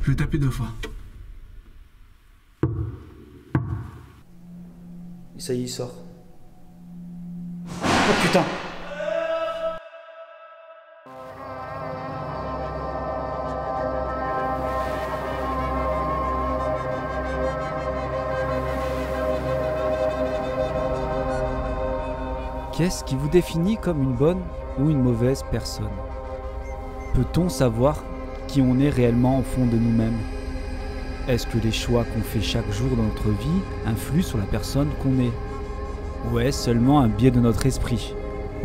Je vais taper 2 fois. Et ça y est, il sort. Oh putain! Qu'est-ce qui vous définit comme une bonne ou une mauvaise personne? Peut-on savoir qui on est réellement au fond de nous-mêmes? Est-ce que les choix qu'on fait chaque jour dans notre vie influent sur la personne qu'on est? Ou est-ce seulement un biais de notre esprit?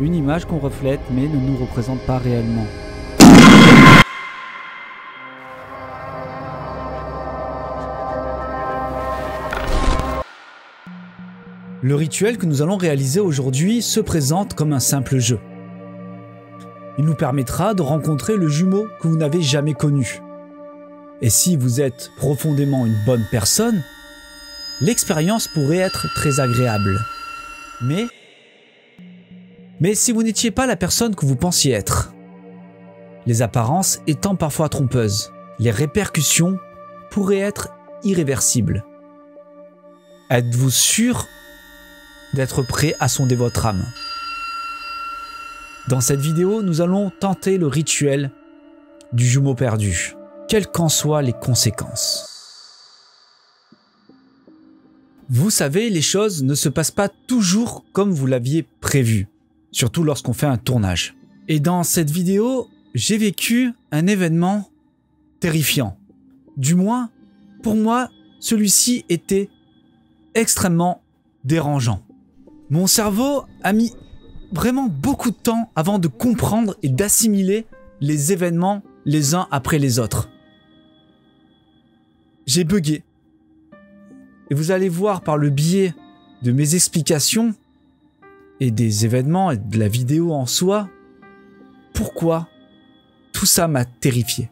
Une image qu'on reflète mais ne nous représente pas réellement? Le rituel que nous allons réaliser aujourd'hui se présente comme un simple jeu. Il nous permettra de rencontrer le jumeau que vous n'avez jamais connu. Et si vous êtes profondément une bonne personne, l'expérience pourrait être très agréable. Mais si vous n'étiez pas la personne que vous pensiez être, les apparences étant parfois trompeuses, les répercussions pourraient être irréversibles. Êtes-vous sûr d'être prêt à sonder votre âme? Dans cette vidéo, nous allons tenter le rituel du jumeau perdu, quelles qu'en soient les conséquences. Vous savez, les choses ne se passent pas toujours comme vous l'aviez prévu, surtout lorsqu'on fait un tournage. Et dans cette vidéo, j'ai vécu un événement terrifiant. Du moins, pour moi, celui-ci était extrêmement dérangeant. Mon cerveau a mis vraiment beaucoup de temps avant de comprendre et d'assimiler les événements les uns après les autres. J'ai bugué. Et vous allez voir par le biais de mes explications et des événements et de la vidéo en soi, pourquoi tout ça m'a terrifié.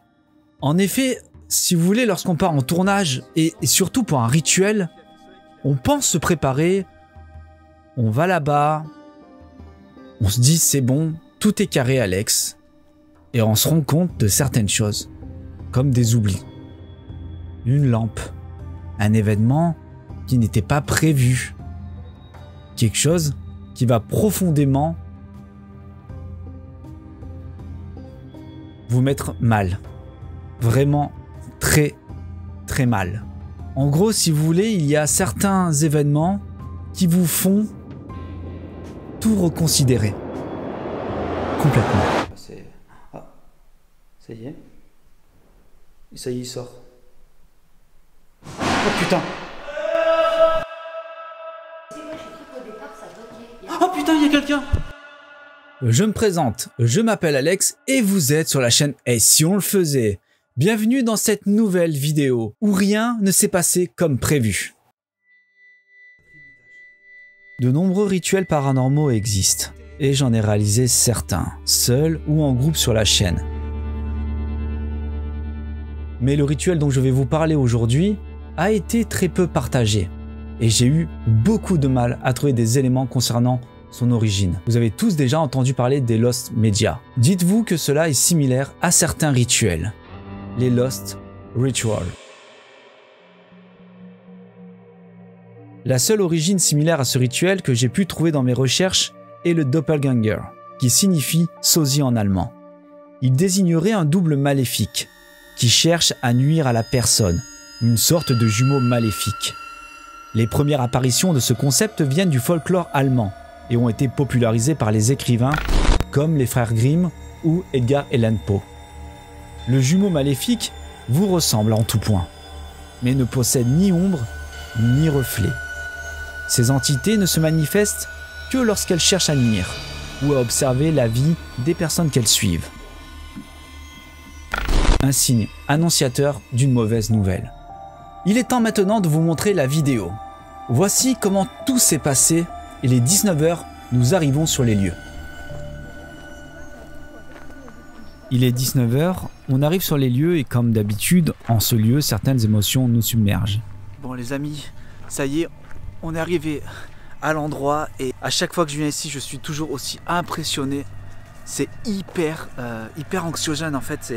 En effet, si vous voulez, lorsqu'on part en tournage et surtout pour un rituel, on pense se préparer. On va là-bas, on se dit c'est bon, tout est carré Alex, et on se rend compte de certaines choses, comme des oublis. Une lampe, un événement qui n'était pas prévu, quelque chose qui va profondément vous mettre mal, vraiment très très mal. En gros, si vous voulez, il y a certains événements qui vous font tout reconsidérer. Complètement. Ah, ça y est. Et ça y est, il sort. Oh putain! Oh putain, il y a quelqu'un! Je me présente, je m'appelle Alex et vous êtes sur la chaîne Et si on le faisait? Bienvenue dans cette nouvelle vidéo où rien ne s'est passé comme prévu. De nombreux rituels paranormaux existent, et j'en ai réalisé certains, seul ou en groupe sur la chaîne. Mais le rituel dont je vais vous parler aujourd'hui a été très peu partagé, et j'ai eu beaucoup de mal à trouver des éléments concernant son origine. Vous avez tous déjà entendu parler des Lost Media. Dites-vous que cela est similaire à certains rituels, les Lost Rituals. La seule origine similaire à ce rituel que j'ai pu trouver dans mes recherches est le Doppelganger, qui signifie sosie en allemand. Il désignerait un double maléfique, qui cherche à nuire à la personne, une sorte de jumeau maléfique. Les premières apparitions de ce concept viennent du folklore allemand et ont été popularisées par les écrivains comme les frères Grimm ou Edgar Allan Poe. Le jumeau maléfique vous ressemble en tout point, mais ne possède ni ombre ni reflet. Ces entités ne se manifestent que lorsqu'elles cherchent à nuire ou à observer la vie des personnes qu'elles suivent. Un signe annonciateur d'une mauvaise nouvelle. Il est temps maintenant de vous montrer la vidéo. Voici comment tout s'est passé et les 19 h, nous arrivons sur les lieux. Il est 19 h, on arrive sur les lieux et comme d'habitude, en ce lieu, certaines émotions nous submergent. Bon les amis, ça y est, on est arrivé à l'endroit et à chaque fois que je viens ici, je suis toujours aussi impressionné. C'est hyper anxiogène en fait,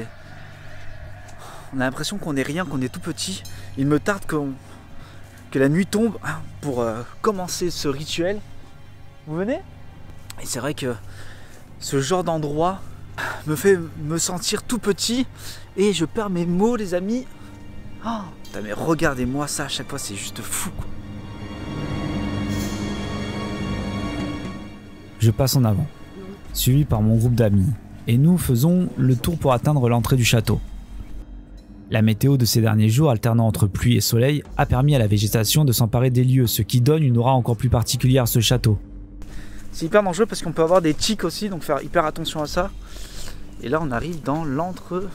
On a l'impression qu'on est rien, qu'on est tout petit. Il me tarde que la nuit tombe pour commencer ce rituel. Vous venez? Et c'est vrai que ce genre d'endroit me fait me sentir tout petit et je perds mes mots, les amis. Oh, putain, mais regardez-moi ça, à chaque fois c'est juste fou, quoi. Je passe en avant, suivi par mon groupe d'amis, et nous faisons le tour pour atteindre l'entrée du château. La météo de ces derniers jours, alternant entre pluie et soleil, a permis à la végétation de s'emparer des lieux, ce qui donne une aura encore plus particulière à ce château. C'est hyper dangereux parce qu'on peut avoir des tiques aussi, donc faire hyper attention à ça. Et là on arrive dans l'entre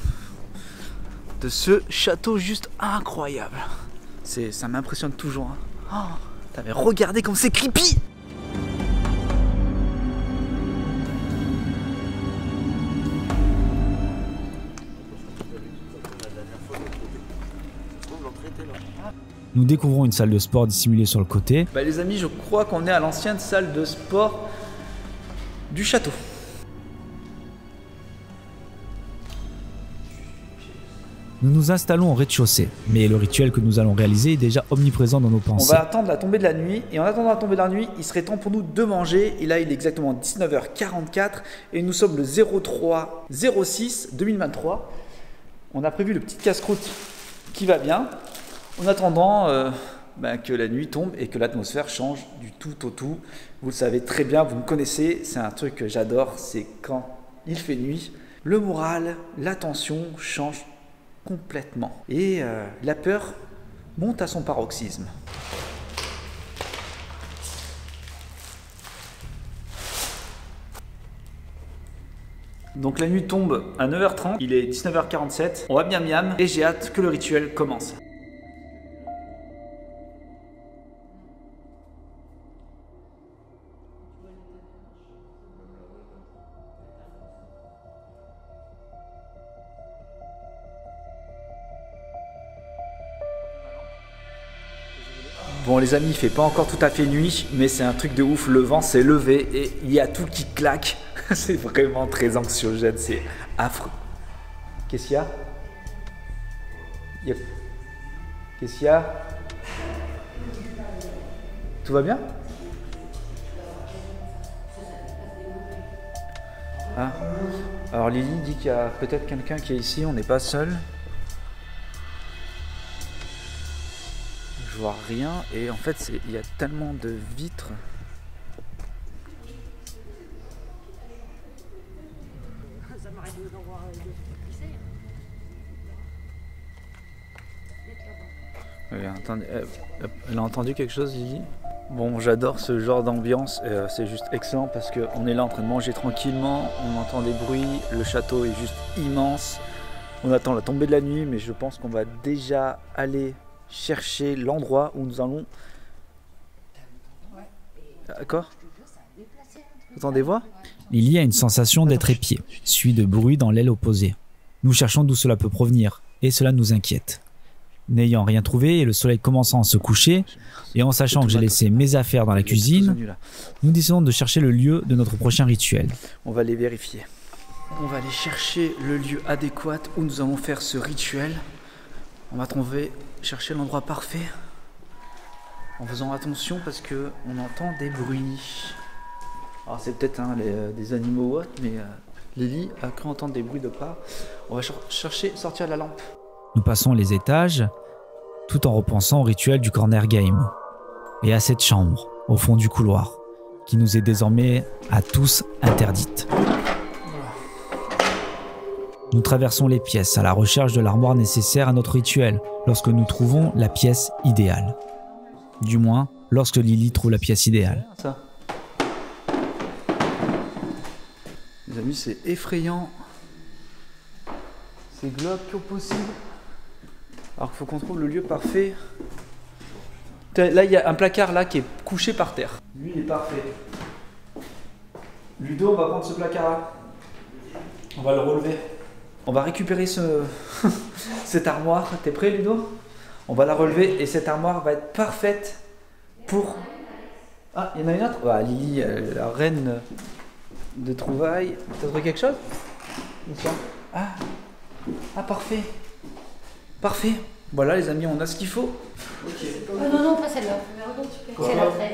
de ce château juste incroyable. Ça m'impressionne toujours. Hein. Oh, mais regardez comme c'est creepy! Nous découvrons une salle de sport dissimulée sur le côté. Bah les amis, je crois qu'on est à l'ancienne salle de sport du château. Nous nous installons au rez-de-chaussée, mais le rituel que nous allons réaliser est déjà omniprésent dans nos pensées. On va attendre la tombée de la nuit, et en attendant la tombée de la nuit, il serait temps pour nous de manger. Et là, il est exactement 19h44, et nous sommes le 03/06/2023. On a prévu le petit casse-croûte qui va bien. En attendant que la nuit tombe et que l'atmosphère change du tout au tout. Vous le savez très bien, vous me connaissez, c'est un truc que j'adore, c'est quand il fait nuit, le moral, la tension change complètement. Et la peur monte à son paroxysme. Donc la nuit tombe à 9h30, il est 19h47, on va bien miam et j'ai hâte que le rituel commence. Bon les amis, il fait pas encore tout à fait nuit, mais c'est un truc de ouf, le vent s'est levé et il y a tout qui claque. C'est vraiment très anxiogène, c'est affreux. Qu'est-ce qu'il y a? Qu'est-ce qu'il y a? Tout va bien? Ah. Alors Lily dit qu'il y a peut-être quelqu'un qui est ici, on n'est pas seul. Je vois rien et en fait il y a tellement de vitres. Attendez, elle a entendu quelque chose, Lily? Bon, j'adore ce genre d'ambiance, c'est juste excellent parce qu'on est là en train de manger tranquillement, on entend des bruits, le château est juste immense, on attend la tombée de la nuit, mais je pense qu'on va déjà aller chercher l'endroit où nous allons. D'accord? Vous entendez des voix? Il y a une sensation d'être épié, suivi de bruit dans l'aile opposée. Nous cherchons d'où cela peut provenir, et cela nous inquiète. N'ayant rien trouvé et le soleil commençant à se coucher, et en sachant que j'ai laissé mes affaires dans la cuisine, nous décidons de chercher le lieu de notre prochain rituel. On va les vérifier. On va aller chercher le lieu adéquat où nous allons faire ce rituel. On va chercher l'endroit parfait en faisant attention parce que on entend des bruits. Alors c'est peut-être des animaux ou autre, mais Lily a cru entendre des bruits de pas. On va sortir la lampe. Nous passons les étages tout en repensant au rituel du corner game et à cette chambre au fond du couloir qui nous est désormais à tous interdite. Nous traversons les pièces à la recherche de l'armoire nécessaire à notre rituel lorsque nous trouvons la pièce idéale. Du moins, lorsque Lily trouve la pièce idéale. Ça. Les amis, c'est effrayant. C'est glauque au possible. Alors qu'il faut qu'on trouve le lieu parfait. Là, il y a un placard là qui est couché par terre. Lui, il est parfait. Ludo, on va prendre ce placard là. On va le relever. On va récupérer cette armoire. T'es prêt, Ludo? On va la relever et cette armoire va être parfaite pour... Ah, il y en a une autre? Ah, Lily, la reine de trouvailles. T'as trouvé quelque chose? Ah, parfait. Parfait. Voilà les amis, on a ce qu'il faut. Ok. Non, pas celle-là. C'est la 13.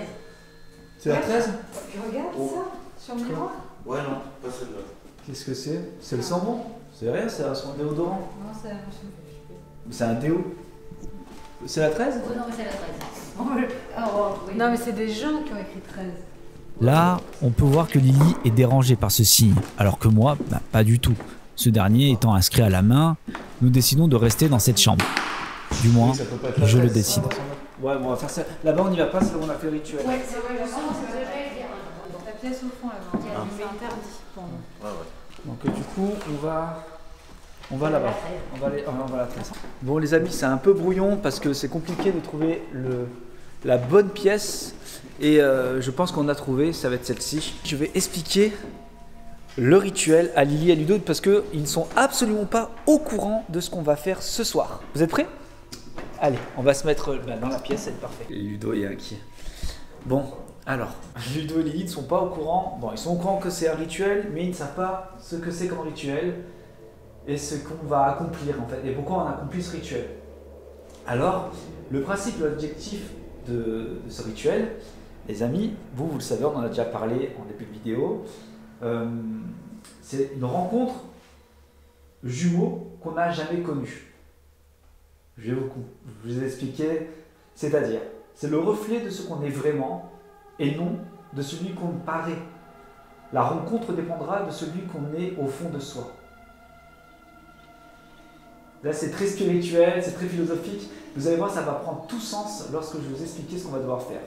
C'est la 13? Je regarde ça sur le miroir. Ouais, non, pas celle-là. Qu'est-ce que c'est? C'est le savon? C'est rien, c'est un déodorant. Non, c'est la machin. C'est un déo. C'est la 13? Oh non, mais c'est la 13. Oui. Non, mais c'est des gens qui ont écrit 13. Là, on peut voir que Lily est dérangée par ce signe, alors que moi, pas du tout. Ce dernier étant inscrit à la main, nous décidons de rester dans cette chambre. Du moins, Ça peut pas être la je le 13. décide. Ouais, bon, on va faire ça. Là-bas, on n'y va pas, c'est là où on a fait le rituel. Ouais, c'est vrai, je sens, c'est déjà la pièce au fond là-bas. C'est interdit pour nous. Ouais, ouais. Donc du coup, on va là-bas. On va à la 13. Bon les amis, c'est un peu brouillon parce que c'est compliqué de trouver la bonne pièce. Et je pense qu'on a trouvé, ça va être celle-ci. Je vais expliquer le rituel à Lily et à Ludo parce qu'ils ne sont absolument pas au courant de ce qu'on va faire ce soir. Vous êtes prêts? Allez, on va se mettre dans la pièce, c'est parfait. Et Ludo est inquiet. Bon, alors, Ludo et Lily ne sont pas au courant. Bon, ils sont au courant que c'est un rituel, mais ils ne savent pas ce que c'est comme rituel et ce qu'on va accomplir en fait, et pourquoi on accomplit ce rituel. Alors, le principe, l'objectif de ce rituel, les amis, vous le savez, on en a déjà parlé en début de vidéo, c'est une rencontre jumeaux qu'on n'a jamais connue. Je vais vous expliquer, c'est-à-dire, c'est le reflet de ce qu'on est vraiment et non de celui qu'on paraît. La rencontre dépendra de celui qu'on est au fond de soi. Là, c'est très spirituel, c'est très philosophique. Vous allez voir, ça va prendre tout sens lorsque je vais vous expliquer ce qu'on va devoir faire.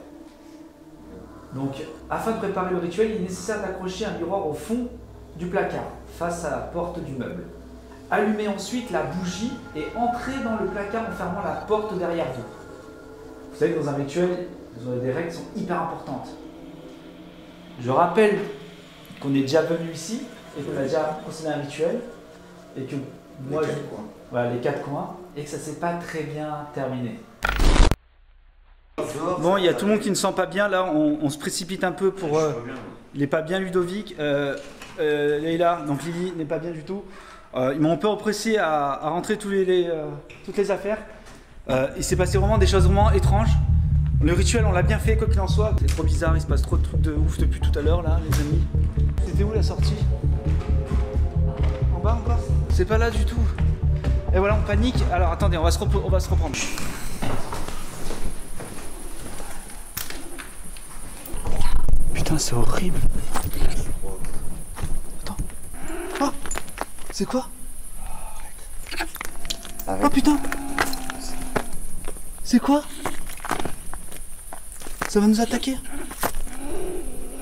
Donc, afin de préparer le rituel, il est nécessaire d'accrocher un miroir au fond du placard, face à la porte du meuble. Allumez ensuite la bougie et entrez dans le placard en fermant la porte derrière vous. Vous savez que dans un rituel, des règles qui sont hyper importantes. Je rappelle qu'on est déjà venu ici et qu'on a déjà procédé à un rituel et que moi, voilà, les 4 coins, et que ça s'est pas très bien terminé. Bon, il y a tout le monde qui ne sent pas bien là, on se précipite un peu pour. Il n'est pas bien Ludovic, Leïla, donc Lily n'est pas bien du tout. Ils m'ont un peu oppressé à rentrer toutes les affaires. Il s'est passé vraiment des choses vraiment étranges. Le rituel, on l'a bien fait, quoi qu'il en soit. C'est trop bizarre, il se passe trop de trucs de ouf depuis tout à l'heure là, les amis. C'était où la sortie? En bas encore? C'est pas là du tout. Et voilà, on panique. Alors attendez, on va se reprendre. Putain, c'est horrible. Attends. Oh, c'est quoi? Arrête. Oh putain. C'est quoi? Ça va nous attaquer.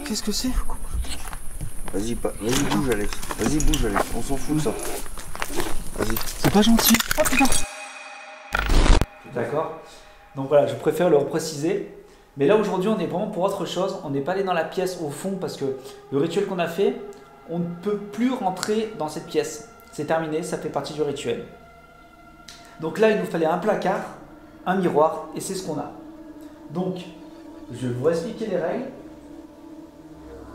Qu'est-ce que c'est? Vas-y, bouge Alex. Vas-y, bouge Alex. On s'en fout de ça. Vas-y. C'est pas gentil. Oh putain. D'accord. Donc voilà, je préfère le repréciser. Mais là aujourd'hui, on est vraiment pour autre chose. On n'est pas allé dans la pièce au fond parce que le rituel qu'on a fait, on ne peut plus rentrer dans cette pièce. C'est terminé, ça fait partie du rituel. Donc là, il nous fallait un placard, un miroir, et c'est ce qu'on a. Donc, je vais vous expliquer les règles.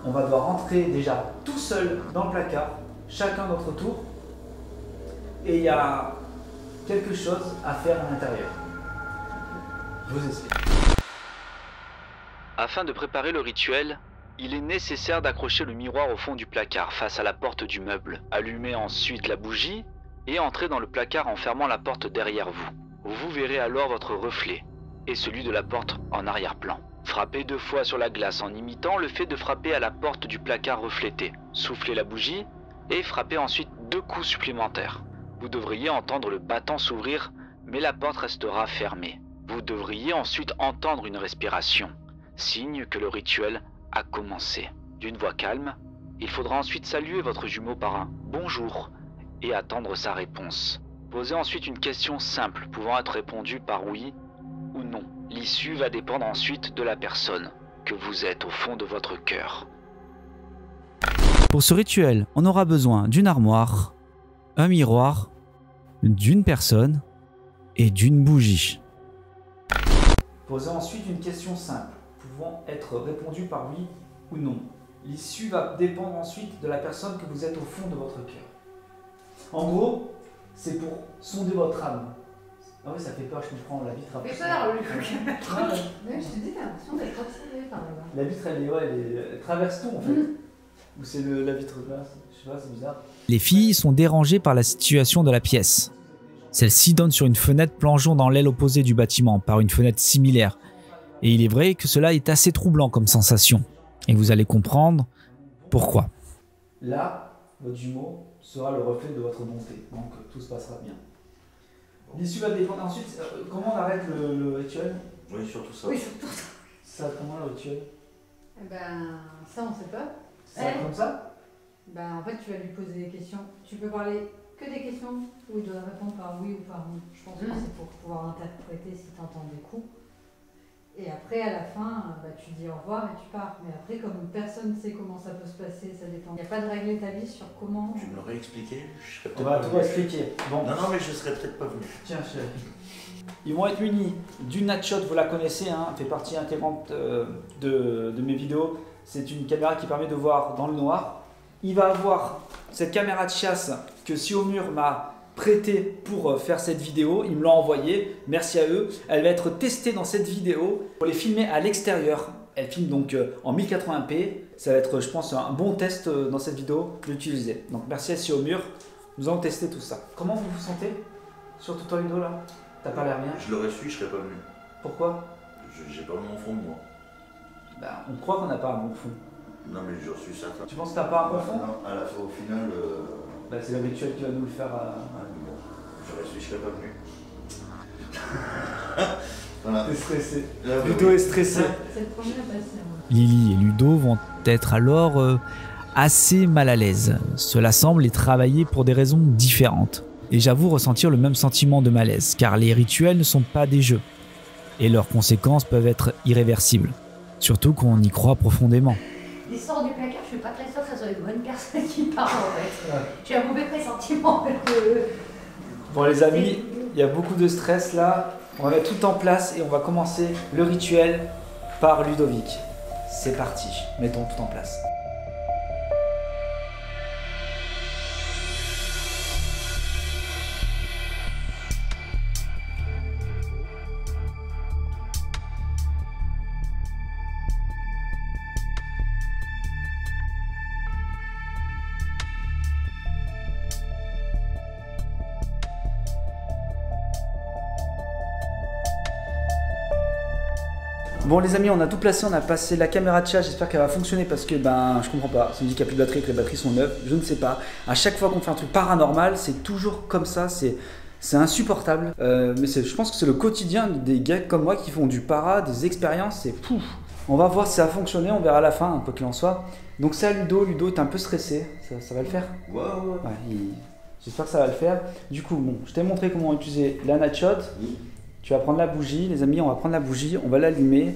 On va devoir rentrer déjà tout seul dans le placard, chacun notre tour. Et il y a quelque chose à faire à l'intérieur. Je vous explique. Afin de préparer le rituel, il est nécessaire d'accrocher le miroir au fond du placard face à la porte du meuble. Allumez ensuite la bougie et entrez dans le placard en fermant la porte derrière vous. Vous verrez alors votre reflet et celui de la porte en arrière-plan. Frappez 2 fois sur la glace en imitant le fait de frapper à la porte du placard reflété. Soufflez la bougie et frappez ensuite 2 coups supplémentaires. Vous devriez entendre le battant s'ouvrir, mais la porte restera fermée. Vous devriez ensuite entendre une respiration, signe que le rituel a commencé. D'une voix calme, il faudra ensuite saluer votre jumeau par un « bonjour » et attendre sa réponse. Posez ensuite une question simple pouvant être répondue par oui ou non. L'issue va dépendre ensuite de la personne que vous êtes au fond de votre cœur. Pour ce rituel, on aura besoin d'une armoire, un miroir, d'une personne et d'une bougie. Posez ensuite une question simple, pouvant être répondue par oui ou non. L'issue va dépendre ensuite de la personne que vous êtes au fond de votre cœur. En gros, c'est pour sonder votre âme. Ah oui, ça fait peur, je comprends. La vitre a fait peur, lui. Ouais, ouais. Mais je te dis, t'as l'impression d'être obsédé par là. La vitre, elle traverse tout en fait. Ou c'est la vitre glace, je sais pas, c'est bizarre. Les filles sont dérangées par la situation de la pièce. Celle-ci donne sur une fenêtre plongeant dans l'aile opposée du bâtiment par une fenêtre similaire. Et il est vrai que cela est assez troublant comme sensation. Et vous allez comprendre pourquoi. Là, votre jumeau sera le reflet de votre bonté, donc tout se passera bien. L'issue va dépendre ensuite. Comment on arrête le rituel? Oui, surtout ça. Oui, surtout. Ça, comment le rituel? Eh ben, ça, on sait pas. Ça va être comme ça? Ben, en fait, tu vas lui poser des questions. Tu peux parler que des questions où il doit répondre par oui ou par non. Je pense que c'est pour pouvoir interpréter si tu entends des coups. Et après, à la fin, bah, tu dis au revoir et tu pars. Mais après, comme personne ne sait comment ça peut se passer, ça dépend. Il n'y a pas de règle établie sur comment. Tu me l'aurais expliqué, je serais On peut-être va pas tout venu. expliquer. Bon. Non, mais je serais peut-être pas venu. Tiens, chérie. Ils vont être munis d'une Natshot, vous la connaissez, hein, fait partie intégrante de mes vidéos. C'est une caméra qui permet de voir dans le noir. Il va avoir cette caméra de chasse que Siomur m'a prêtée pour faire cette vidéo. Ils me l'ont envoyée, merci à eux. Elle va être testée dans cette vidéo pour les filmer à l'extérieur. Elle filme donc en 1080p. Ça va être, je pense, un bon test dans cette vidéo d'utiliser. Donc merci à Siomur. Nous allons tester tout ça. Comment vous vous sentez sur tout ton vidéo là? T'as pas l'air bien? Je l'aurais su, je serais pas venu. Pourquoi? J'ai pas mon fond de moi. Bah, on croit qu'on n'a pas un bon fond. Non, mais j'en suis certain. Tu penses que t'as pas un bon fond? Non, à la fin, au final. Bah, c'est le rituel qui va nous le faire. Mais bon, j'aurais su, je serais pas venu. Voilà. T'es stressé. Là, Ludo est stressé. C'est le premier à passer. Lily et Ludo vont être alors assez mal à l'aise. Cela semble les travailler pour des raisons différentes. Et j'avoue ressentir le même sentiment de malaise, car les rituels ne sont pas des jeux. Et leurs conséquences peuvent être irréversibles. Surtout qu'on y croit profondément. Il sort du placard, je suis pas très sûre que ça soit une bonne personne qui parle en fait. J'ai un mauvais pressentiment en fait. Bon, les amis, il y a beaucoup de stress là. On va mettre tout en place et on va commencer le rituel par Ludovic. C'est parti, mettons tout en place. Bon les amis, on a tout placé, on a passé la caméra de chat, j'espère qu'elle va fonctionner parce que ben je comprends pas, ça me dit qu'il n'y a plus de batterie, que les batteries sont neuves, je ne sais pas. À chaque fois qu'on fait un truc paranormal, c'est toujours comme ça, c'est insupportable. Mais je pense que c'est le quotidien des gars comme moi qui font du para, des expériences, c'est pouf. On va voir si ça a fonctionné, on verra à la fin, quoi qu'il en soit. Donc ça Ludo est un peu stressé, ça va le faire? Ouais. J'espère que ça va le faire. Du coup, bon, je t'ai montré comment utiliser la Natshot. Oui. Tu vas prendre la bougie, les amis, on va prendre la bougie, on va l'allumer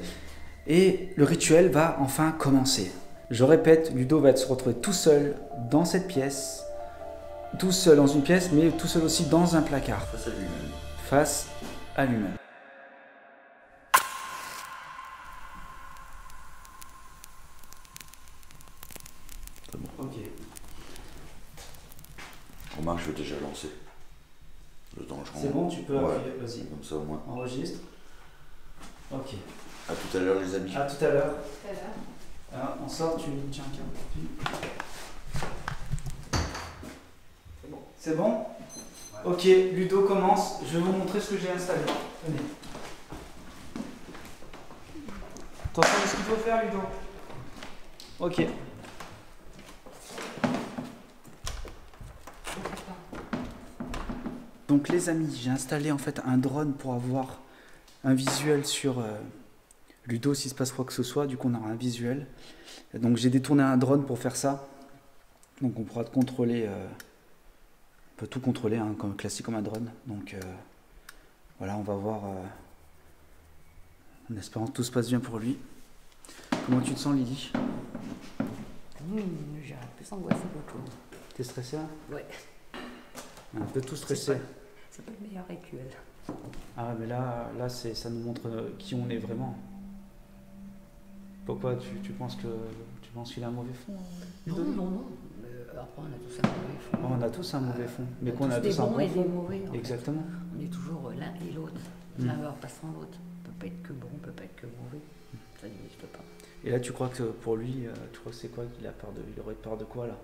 et le rituel va enfin commencer. Je répète, Ludo va se retrouver tout seul dans cette pièce, tout seul dans une pièce, mais tout seul aussi dans un placard, Face à lui-même. face à lui-même. C'est bon. Ok. Remarque, je vais déjà lancer. Le temps que je C'est rentre. bon, tu peux Ouais. appuyer, vas-y. Comme ça au moins. Enregistre. Ok. A tout à l'heure les amis. À tout à l'heure. Tout à l'heure. Alors, on sort, tu tiens un câble. C'est bon? Ok, Ludo commence. Je vais vous montrer ce que j'ai installé. Venez. Attention à ce qu'il faut faire, Ludo. Ok. Donc les amis, j'ai installé en fait un drone pour avoir un visuel sur Ludo s'il se passe quoi que ce soit. Du coup, on aura un visuel. Donc j'ai détourné un drone pour faire ça. Donc on pourra contrôler, on peut tout contrôler, hein, comme classique comme un drone. Donc voilà, on va voir, en espérant que tout se passe bien pour lui. Comment tu te sens, Lily? J'ai un peu angoissé qu'autre chose. T'es stressé là? Ouais. Un peu tout stressé. C'est pas le meilleur rituel. Ah ouais, mais là ça nous montre qui on est vraiment. Pourquoi tu penses qu'il a un mauvais fond, Ludo? Non. après, on a tous un mauvais fond. On a tous un mauvais fond, mais qu'on a des tous un bons bon et des fond. mauvais. En Exactement. fait. On est toujours l'un et l'autre. L'un va pas sans l'autre. On peut pas être que bon, on peut pas être que mauvais. Ça n'existe pas. Et là, tu crois que pour lui, tu crois que c'est quoi qu'il a peur de? Il aurait peur de quoi là?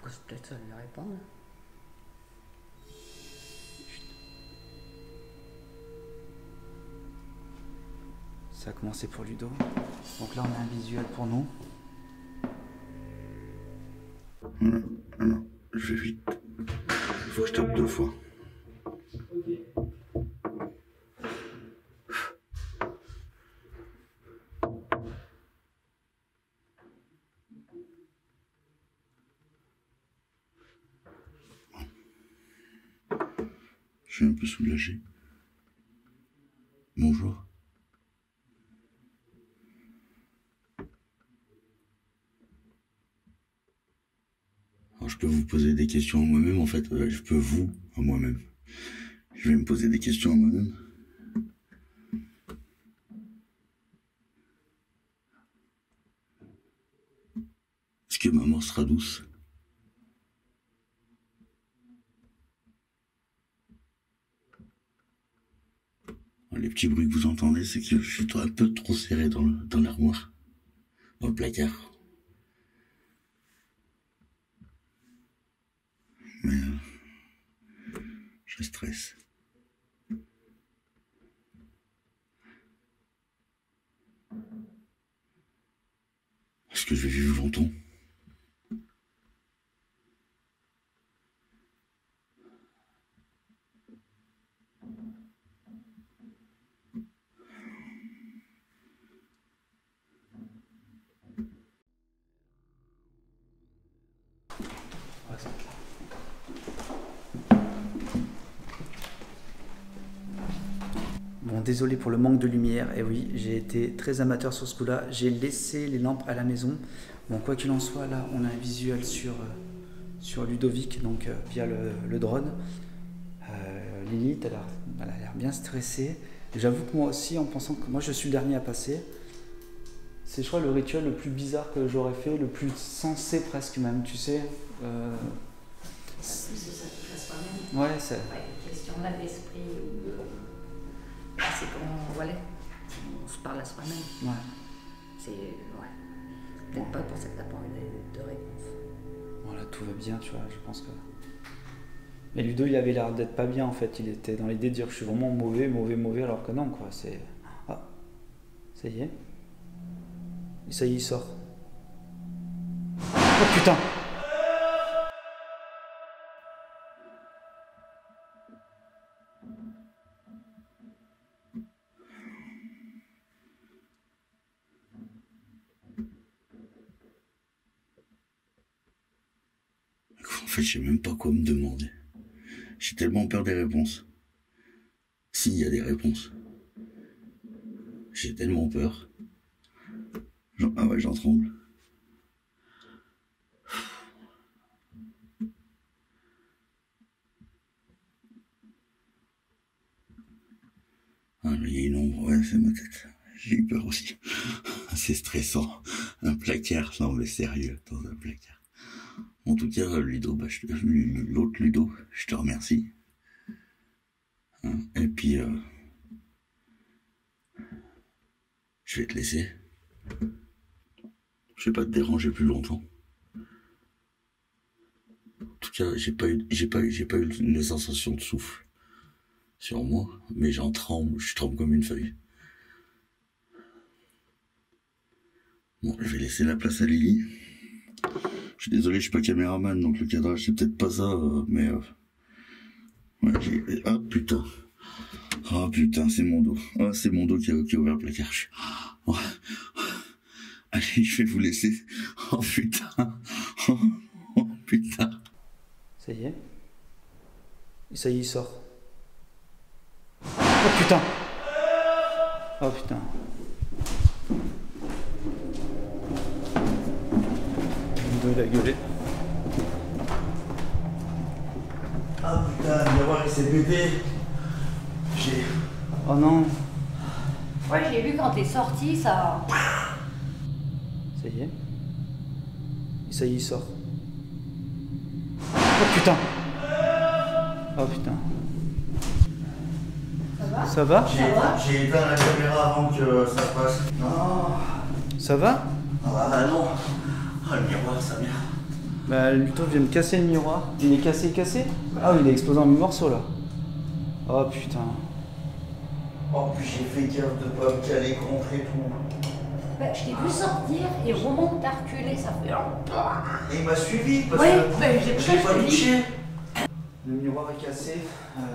C'est peut-être ça la réponse. Ça a commencé pour Ludo. Donc là, on a un visuel pour nous. Voilà, alors, je vais vite. Il faut que je tape 2 fois. Je suis un peu soulagé. Bonjour. Alors, je peux vous poser des questions à moi-même, en fait. Je peux vous, à moi-même. Je vais me poser des questions à moi-même. Est-ce que ma mort sera douce? Les petits bruits que vous entendez, c'est que je suis un peu trop serré dans l'armoire, dans le placard. Mais je stresse. Est-ce que je vais vivre longtemps? Bon, désolé pour le manque de lumière. Et oui, j'ai été très amateur sur ce coup-là. J'ai laissé les lampes à la maison. Bon, quoi qu'il en soit, là, on a un visuel sur Ludovic, donc via le drone. Lilith, elle a l'air bien stressée. Et j'avoue que moi aussi, en pensant que moi je suis le dernier à passer, c'est, je crois, le rituel le plus bizarre que j'aurais fait, le plus sensé presque même, tu sais. C'est ça touche à soi-même. Ouais, c'est... Ouais, une question là d'esprit ou c'est qu'on voilà, on se parle à soi-même. Ouais. C'est ouais. Peut-être pas pour ça que t'as pas envie de réponse. Voilà, tout va bien, tu vois, je pense que... Mais Ludo, il avait l'air d'être pas bien en fait, il était dans l'idée de dire que je suis vraiment mauvais, alors que non, quoi, c'est... Ah, ça y est. Et ça y est, il sort. Oh putain! En fait, je sais même pas quoi me demander. J'ai tellement peur des réponses. S'il y a des réponses. J'ai tellement peur. Ah ouais, j'en tremble. Ah, là, il y a une ombre, ouais, c'est ma tête. J'ai eu peur aussi. C'est stressant. Un placard, non mais sérieux, dans un placard. En tout cas, Ludo, l'autre Ludo, je te remercie. Hein, et puis, je vais te laisser. Je vais pas te déranger plus longtemps. En tout cas, j'ai pas eu une sensation de souffle sur moi, mais je tremble comme une feuille. Bon, je vais laisser la place à Lily. Je suis désolé, je suis pas caméraman, donc le cadrage c'est peut-être pas ça, mais ouais, ah putain, c'est mon dos. Ah, c'est mon dos qui a ouvert le placard. Oh. Allez, je vais vous laisser. Oh putain, oh putain. Ça y est. Et ça y est, il sort. Oh putain. Oh putain. Il a gueulé. Ah putain, le miroir il s'est pété. Oh non. Ouais, j'ai vu quand t'es sorti, ça. Ça y est. Ça y est, il sort. Oh putain. Oh putain. Ça va? J'ai éteint la caméra avant que ça passe. Non. Ça va? Ah non. Ah, le miroir, ça vient. Bah, Luto vient de casser le miroir. Il est cassé? Ah oui, il est explosé en morceaux là. Oh putain. En plus, j'ai fait gaffe de pas me caler contre et tout. Bah, je t'ai vu sortir et remonte, t'as reculé, ça fait. Et il m'a suivi parce Ouais, que bah, je l'ai pas touché. Le miroir est cassé.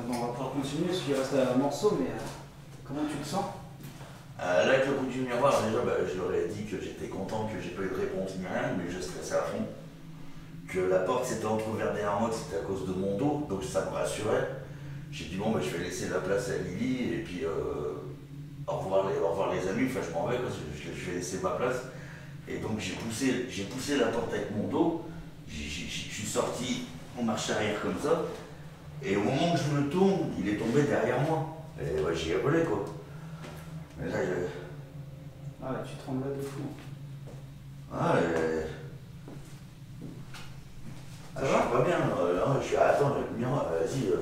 Bon, on va pouvoir continuer parce qu'il reste un morceau, mais comment tu te sens? Là, avec le coup du miroir, déjà, je leur ai dit que j'étais content, que j'ai pas eu de réponse ni rien, mais je stressais à fond. Que la porte s'était entrouverte derrière moi, que c'était à cause de mon dos, donc ça me rassurait. J'ai dit bon, je vais laisser la place à Lily, et puis au revoir les amis, enfin je m'en vais, je vais laisser ma place. Et donc j'ai poussé la porte avec mon dos, je suis sorti en marche arrière comme ça, et au moment où je me tourne, il est tombé derrière moi. Et ouais, j'ai rigolé quoi. Mais là, Ah ouais, tu trembles de fou. Ah, ça va pas bien, je suis attends, le miroir, vas-y.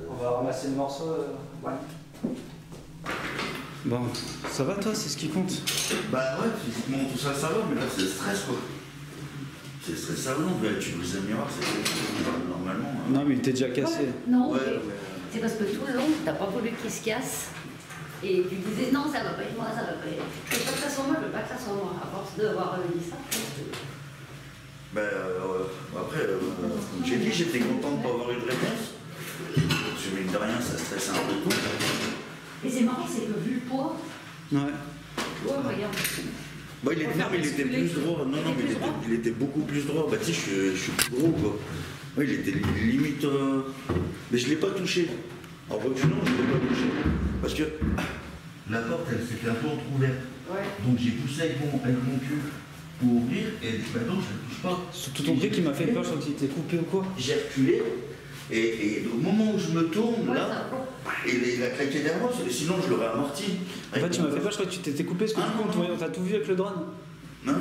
On va ramasser le morceau. Ouais. Bon, ça va toi, c'est ce qui compte? Bah ouais, physiquement tout ça, ça va, mais là c'est le stress quoi. C'est stressant, tu brises le miroir, c'est normalement. Hein. Non, mais il était déjà cassé. Non, Ouais, mais ouais. c'est parce que tout le long, t'as pas voulu qu'il se casse. Et tu disais non, ça va pas être moi, ça va pas être. Je veux pas que ça soit moi, je veux pas que ça soit moi. À force d'avoir dit ça, je pense que. Après, comme j'ai dit, j'étais content de ne pas avoir eu de réponse. Parce que mine de rien, ça stressait un peu tout. Et c'est marrant, c'est que vu le poids, Ouais. tu vois, regarde. Bah, il était plus droit. Non, mais il était beaucoup plus droit. Bah, tu sais, je suis plus gros, quoi. Ouais, il était limite. Mais je l'ai pas touché. En reculant, je l'ai pas touché. Parce que la porte, elle s'était un peu entrouverte. Ouais. Donc j'ai poussé avec mon cul pour ouvrir, et donc je ne touche pas. Surtout ton prix qui m'a fait peur, je crois qu'il était coupé ou quoi. J'ai reculé, et au moment où je me tourne, Ouais, là, il a claqué derrière moi, sinon je l'aurais amorti. En fait, tu m'as fait peur, je crois que tu t'étais coupé parce que du coup, on t'a tout vu avec le drone. Non,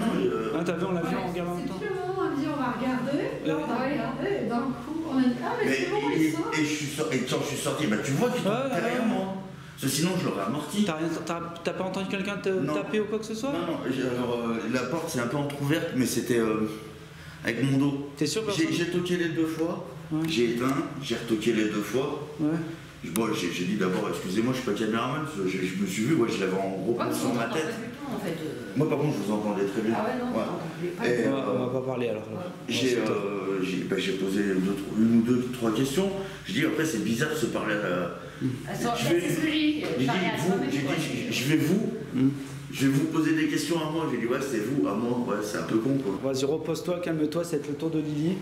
Ah, t'as vu, on l'a vu en regardant en même C'est temps. tout le moment, on dit on va regarder, là on va regarder, et d'un coup on a dit ah mais c'est bon, et il sort. je suis sorti, et quand je suis sorti, bah tu vois qu'il tombe derrière moi. Parce que sinon je l'aurais amorti. T'as pas entendu quelqu'un te Non. taper ou quoi que ce soit? Non, alors la porte s'est un peu entrouverte, mais c'était avec mon dos. T'es sûr que J'ai toqué les deux fois, Ouais. j'ai éteint, j'ai retoqué les deux fois. Ouais. Bon, j'ai dit d'abord, excusez-moi, je suis pas caméraman, je me suis vu, je l'avais en gros plan sur ma tête. En fait, Moi par contre, je vous entendais très bien. Ah ouais, non, Ouais. non, Et, On va pas parler alors. j'ai posé une ou deux, trois questions. Je dis après, c'est bizarre de se parler à. c'est ce que j'ai dit. Je vais vous poser des questions à moi. J'ai dit, ouais, c'est vous, à moi, ouais, c'est un peu con quoi. Vas-y, repose-toi, calme-toi, c'est le tour de Lily.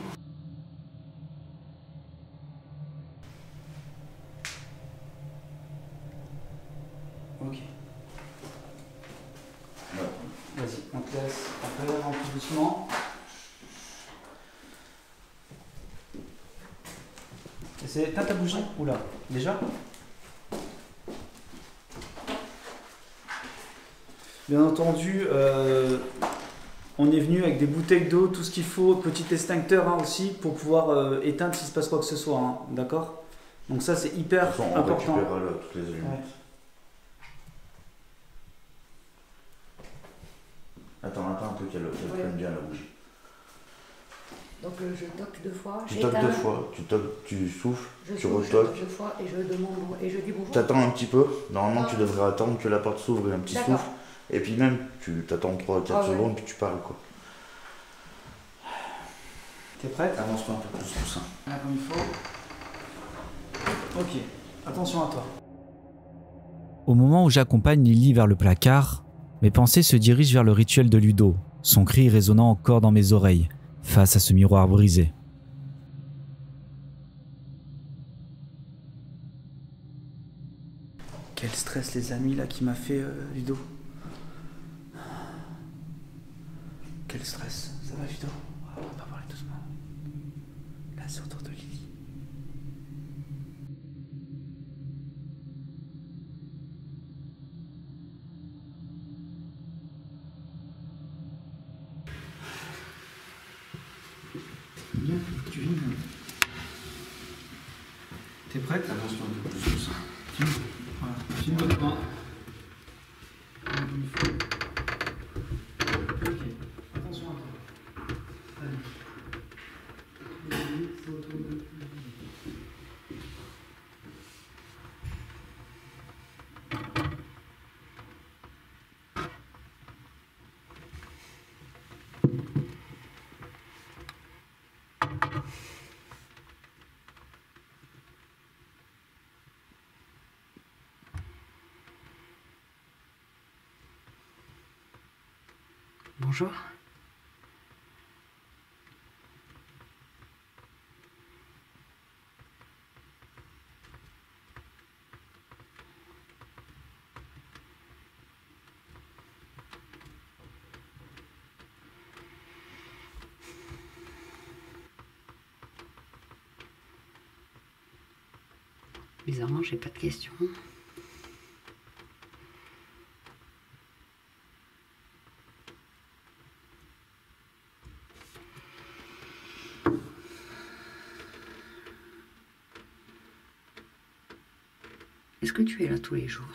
Ok. Ouais. Vas-y, on te laisse un peu, un peu doucement. T'as ta bougie? Oula, déjà? Bien entendu, on est venu avec des bouteilles d'eau, tout ce qu'il faut, petit extincteur hein, aussi, pour pouvoir éteindre s'il se passe quoi que ce soit, hein, d'accord? Donc ça c'est hyper important. On récupérera là, toutes les allumettes. Ouais. Attends un peu qu'elle prenne bien la bougie. Donc je toque deux fois. Tu toques deux fois, tu souffles, tu retoques. Je deux fois et je demande et je dis bonjour. T'attends un petit peu. Normalement, tu devrais attendre que la porte s'ouvre et un petit D'accord. souffle. Et puis même, tu t'attends 3-4 secondes, puis tu parles quoi. T'es prête? Avance-toi un peu plus tout ça. Là comme il faut. Ok, attention à toi. Au moment où j'accompagne Lily vers le placard, mes pensées se dirigent vers le rituel de Ludo, son cri résonnant encore dans mes oreilles, face à ce miroir brisé. Quel stress les amis là qui m'a fait Ludo. Quel stress. Ça va Ludo? On va parler doucement. Là c'est autour de Lily. T'es prête? Avance-toi un peu plus. Voilà, filme votre main. Ok, attention à toi. Allez. C'est autour de... Bonjour. Bizarrement, j'ai pas de questions. Est-ce que tu es là tous les jours?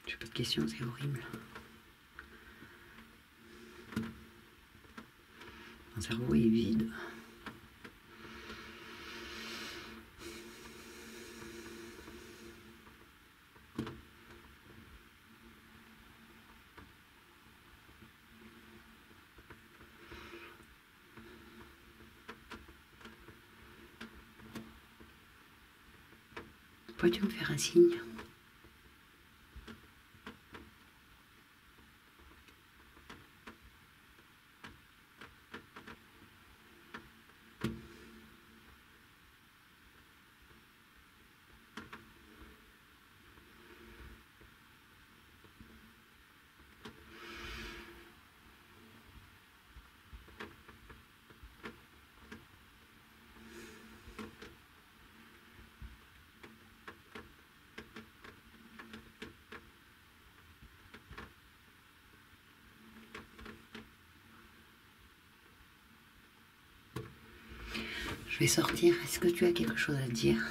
J'ai pas de questions, c'est horrible. Mon cerveau est vide. Pourrais-tu me faire un signe? Je vais sortir. Est-ce que tu as quelque chose à dire?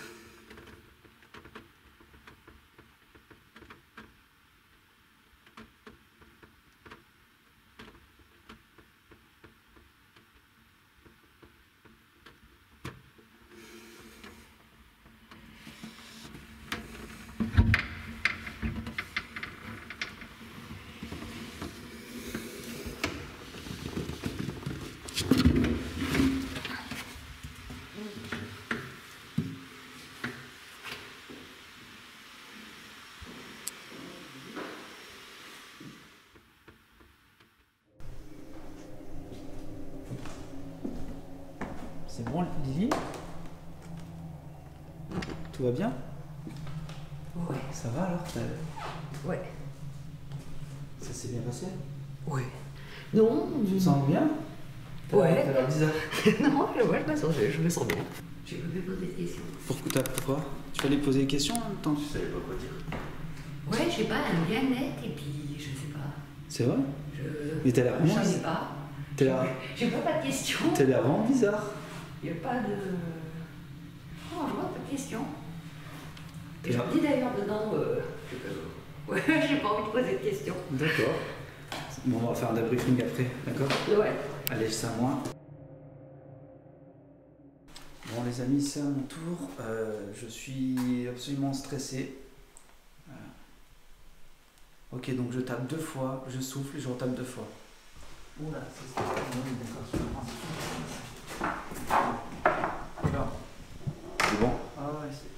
C'est bon, Lily? Tout va bien? Ouais. Ça va alors? Ouais. Ça s'est bien passé? Ouais. Non. Tu te sens bien? Ouais. T'as l'air bizarre. Non, je me sens bien. Je peux me poser des questions. Pourquoi? Tu fallait poser des questions en même temps? Tu savais pas quoi dire. Ouais, je sais pas, un bien-être et puis je sais pas. C'est vrai? Je. Mais t'as l'air Je moins. sais pas. T'as l'air. J'ai pas de questions. T'as l'air vraiment bizarre. Il n'y a pas de. Non, je vois pas de questions. T'es Et je là. me dis d'ailleurs dedans. Ouais, j'ai pas envie de poser de questions. D'accord. Bon, on va faire un débriefing après, d'accord? Ouais. Allez, c'est à moi. Bon les amis, c'est à mon tour. Je suis absolument stressé. Ok, donc je tape 2 fois, je souffle et je retape 2 fois. Oula, c'est ça. D'accord. C'est bon? Ah ouais, c'est...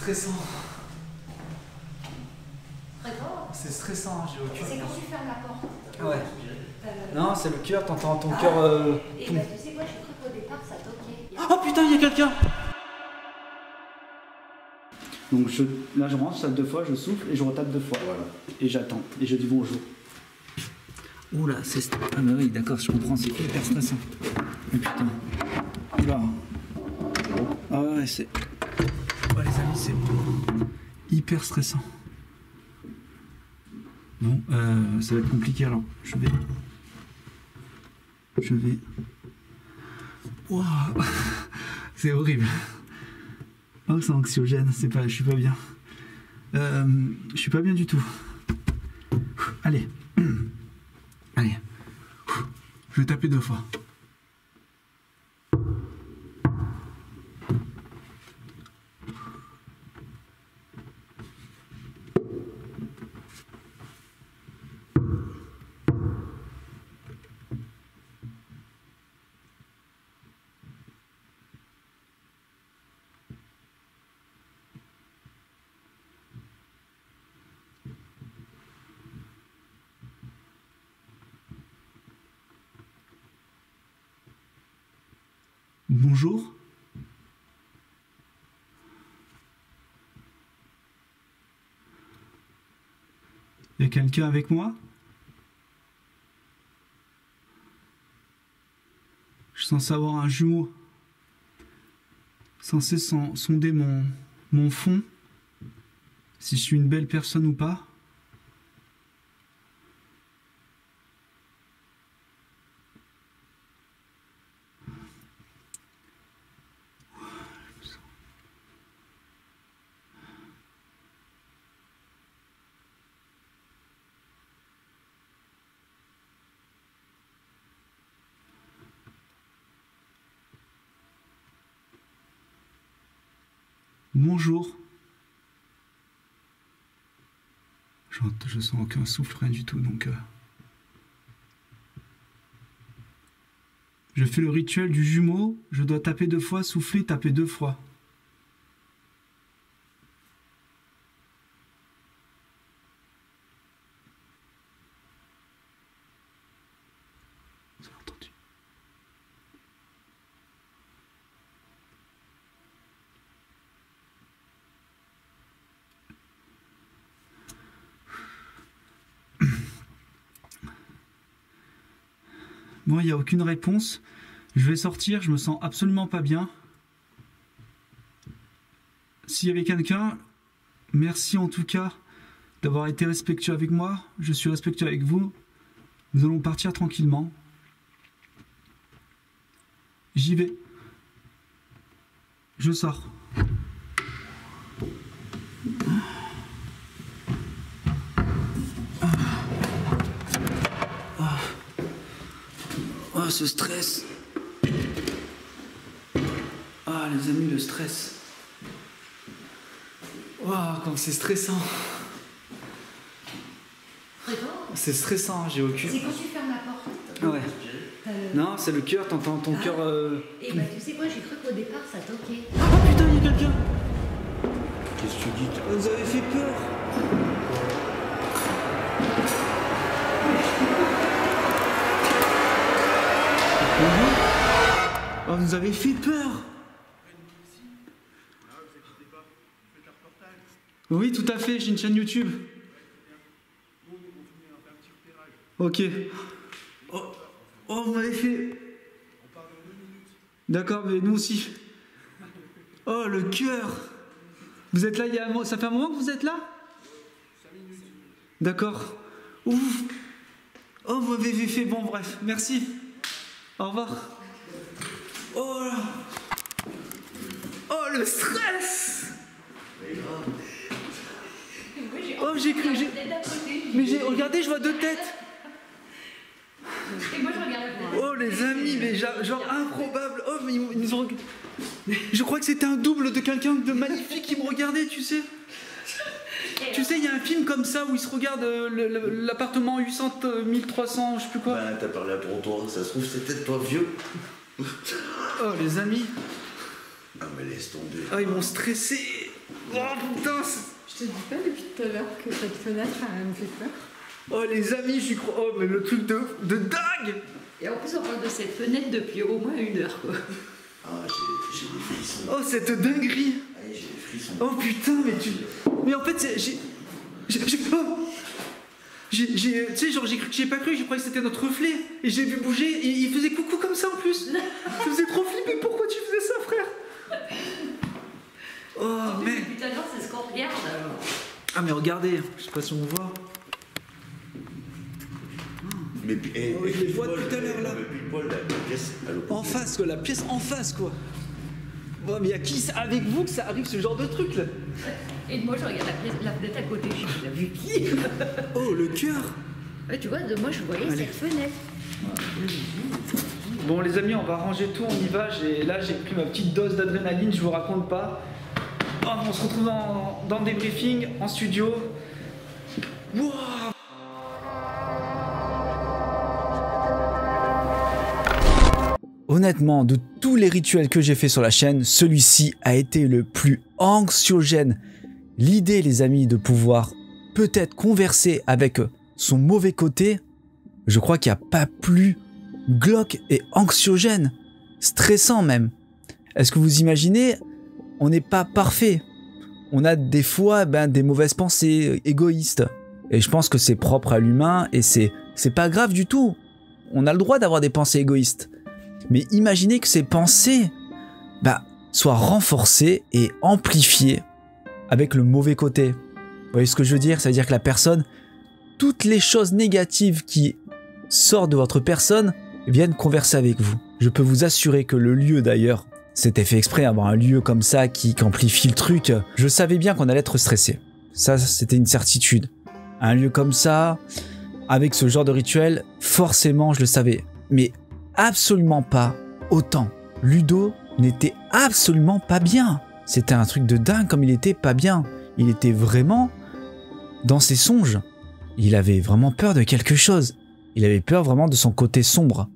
stressant. D'accord. C'est stressant, j'ai aucune. C'est quand tu fermes la porte. Ouais. Non, c'est le cœur, t'entends ton cœur. Et bah, tu sais quoi, j'ai cru qu'au départ ça toquait. Oh putain, il y a quelqu'un! Donc là, je rentre, je tape 2 fois, je souffle et je retape 2 fois. Voilà. Et j'attends. Et je dis bonjour. Oula, c'est. Ah, bah oui, d'accord, je comprends, c'est hyper stressant. Mais putain. Oula. Ah ouais, c'est. Oh, les amis, c'est hyper stressant. Bon, ça va être compliqué alors. Je vais. Waouh. C'est horrible. Oh, c'est anxiogène, je suis pas bien. Je suis pas bien du tout. Allez. Allez. Je vais taper 2 fois. Bonjour. Il y a quelqu'un avec moi? Je suis censé avoir un jumeau. Censé sonder mon fond. Si je suis une belle personne ou pas. Bonjour. Je sens aucun souffle, rien du tout, donc... Je fais le rituel du jumeau, je dois taper 2 fois, souffler, taper 2 fois. Vous avez entendu? Bon, il n'y a aucune réponse. Je vais sortir, je me sens absolument pas bien. S'il y avait quelqu'un, merci en tout cas d'avoir été respectueux avec moi. Je suis respectueux avec vous. Nous allons partir tranquillement. J'y vais. Je sors. Oh, ce stress. Ah, les amis, le stress. Waouh, comme c'est stressant. C'est stressant, j'ai aucune... C'est quand tu fermes la porte. Ouais. Non, c'est le cœur, t'entends ton cœur... Et bah, tu sais quoi, j'ai cru qu'au départ ça toquait. Oh putain, il y a quelqu'un. Qu'est-ce que tu dis? Vous avez fait peur. Oh, vous avez fait peur. Oui, tout à fait, j'ai une chaîne YouTube. Ok. Oh, vous m'avez fait... D'accord, mais nous aussi. Oh, le cœur. Vous êtes là, ça fait un moment que vous êtes là? D'accord. Ouf. Oh, vous m'avez fait... Bon, bref, merci. Au revoir. Oh là. Oh, le stress. Oh, j'ai cru... Mais regardez, je vois 2 têtes. Et moi je regarde. Oh les amis, mais genre improbable. Oh mais ils nous ont... Je crois que c'était un double de quelqu'un de magnifique qui me regardait, tu sais. Tu sais, il y a un film comme ça où ils se regardent l'appartement 800 1300, je sais plus quoi. Bah t'as parlé à ton tour, ça se trouve c'est peut-être toi vieux. Oh les amis. Ah mais laisse tomber. Oh ils m'ont stressé. Oh putain. Je te dis pas depuis tout à l'heure que cette fenêtre, elle me fait peur. Oh les amis, j'y crois. Oh mais le truc de dingue. Et en plus, on parle de cette fenêtre depuis au moins 1 heure, quoi. Ah, j'ai des frissons. Oh cette dinguerie. Ah, j'ai des frissons. Oh putain, mais en fait, tu sais, genre, j'ai pas cru, je croyais que c'était notre reflet. Et j'ai vu bouger, et il faisait coucou comme ça en plus. Je faisais trop flipper, pourquoi tu faisais ça, frère? Oh, mais. Depuis tout à l'heure, c'est ce qu'on regarde, alors. Ah, mais regardez, je sais pas si on voit. Mais je les vois depuis tout à l'heure, là. Pile poil, la pièce à l'opposé. En face, quoi, la pièce en face, quoi. Oh, mais y'a qui avec vous que ça arrive ce genre de truc, là? Et moi, je regarde la fenêtre à côté, je dis, t'as vu qui? Oh, le cœur. Ouais, tu vois, de moi, je voyais Allez. cette fenêtre. Bon les amis, on va ranger tout, on y va. Là j'ai pris ma petite dose d'adrénaline, je vous raconte pas. Oh, on se retrouve dans le débriefing, en studio. Wow. Honnêtement, de tous les rituels que j'ai fait sur la chaîne, celui-ci a été le plus anxiogène. L'idée, les amis, de pouvoir peut-être converser avec son mauvais côté, je crois qu'il n'y a pas plus glauque et anxiogène, stressant même. Est-ce que vous imaginez, on n'est pas parfait. On a des fois des mauvaises pensées égoïstes. Et je pense que c'est propre à l'humain et c'est pas grave du tout. On a le droit d'avoir des pensées égoïstes. Mais imaginez que ces pensées soient renforcées et amplifiées avec le mauvais côté. Vous voyez ce que je veux dire? Ça veut dire que la personne, toutes les choses négatives qui sortent de votre personne viennent converser avec vous. Je peux vous assurer que le lieu d'ailleurs, c'était fait exprès, avoir un lieu comme ça qui amplifie le truc. Je savais bien qu'on allait être stressé. Ça, c'était une certitude. Un lieu comme ça, avec ce genre de rituel, forcément, je le savais. Mais absolument pas autant. Ludo n'était absolument pas bien. C'était un truc de dingue comme il était pas bien. Il était vraiment dans ses songes. Il avait vraiment peur de quelque chose. Il avait peur vraiment de son côté sombre.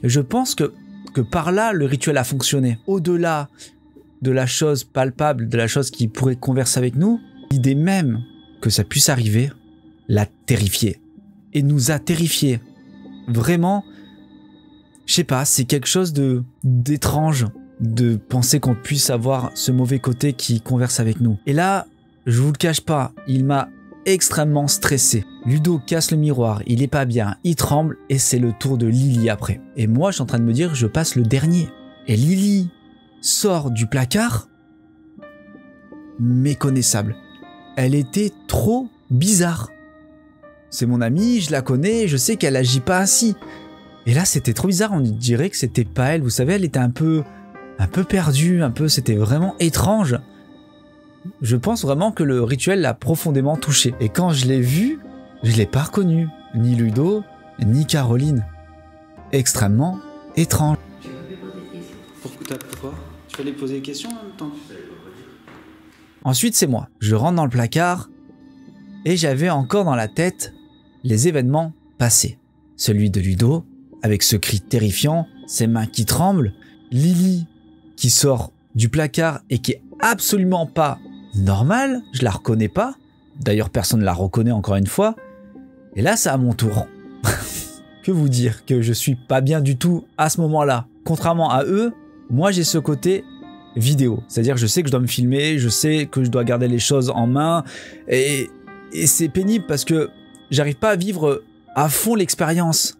Et je pense que par là, le rituel a fonctionné. Au-delà de la chose palpable, de la chose qui pourrait converser avec nous, l'idée même que ça puisse arriver l'a terrifié. Et nous a terrifiés. Vraiment, je sais pas, c'est quelque chose d'étrange de penser qu'on puisse avoir ce mauvais côté qui converse avec nous. Et là, je vous le cache pas, il m'a extrêmement stressé. Ludo casse le miroir, il est pas bien, il tremble et c'est le tour de Lily après. Et moi, je suis en train de me dire, je passe le dernier. Et Lily sort du placard, méconnaissable. Elle était trop bizarre. C'est mon amie, je la connais, je sais qu'elle agit pas ainsi. Et là, c'était trop bizarre, on dirait que c'était pas elle. Vous savez, elle était un peu perdue, c'était vraiment étrange. Je pense vraiment que le rituel l'a profondément touché. Et quand je l'ai vue, je l'ai pas reconnue. Ni Ludo, ni Caroline. Extrêmement étrange. Je vais poser des questions. Pourquoi? Tu fallait poser des questions en même temps. Ensuite, c'est moi. Je rentre dans le placard et j'avais encore dans la tête les événements passés. Celui de Ludo, avec ce cri terrifiant, ses mains qui tremblent, Lily qui sort du placard et qui est absolument pas normale, je la reconnais pas. D'ailleurs, personne ne la reconnaît encore une fois. Et là, c'est à mon tour. Que vous dire que je suis pas bien du tout à ce moment-là. Contrairement à eux, moi j'ai ce côté vidéo. C'est-à-dire je sais que je dois me filmer, je sais que je dois garder les choses en main. Et c'est pénible parce que j'arrive pas à vivre à fond l'expérience.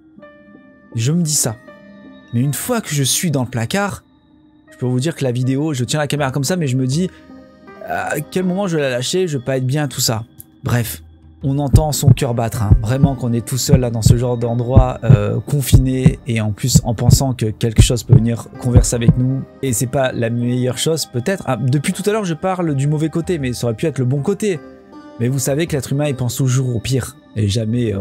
Je me dis ça. Mais une fois que je suis dans le placard, je peux vous dire que la vidéo, je tiens la caméra comme ça, mais je me dis à quel moment je vais la lâcher, je vais pas être bien, tout ça. Bref, on entend son cœur battre, hein. Vraiment qu'on est tout seul là dans ce genre d'endroit confiné et en plus en pensant que quelque chose peut venir converser avec nous et c'est pas la meilleure chose peut-être. Ah, depuis tout à l'heure je parle du mauvais côté, mais ça aurait pu être le bon côté. Mais vous savez que l'être humain il pense toujours au pire et jamais